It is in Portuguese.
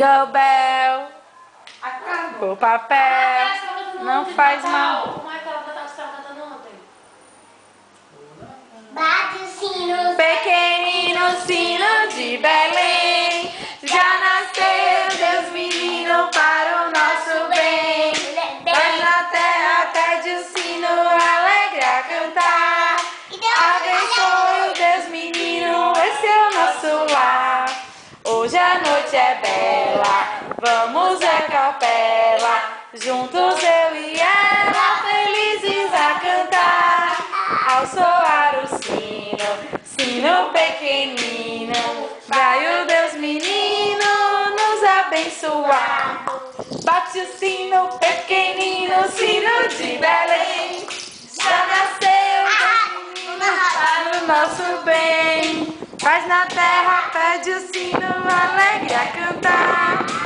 Jingle bell, o papel não faz mal. Como é que ela estava cantando ontem? Bate o sino, Pequenino sino de Belém, já nasceu Deus menino para o nosso bem. Mas na terra pede o sino alegre a cantar. Abençoe o Deus menino, esse é o nosso lar. Hoje a noite é bela, vamos à capela, juntos eu e ela, felizes a cantar. Ao soar o sino, sino pequenino, vai o Deus menino nos abençoar. Bate o sino pequenino, sino de Belém, já nasceu Deus menino para o nosso bem. Mas na terra pede o sino alegre a cantar.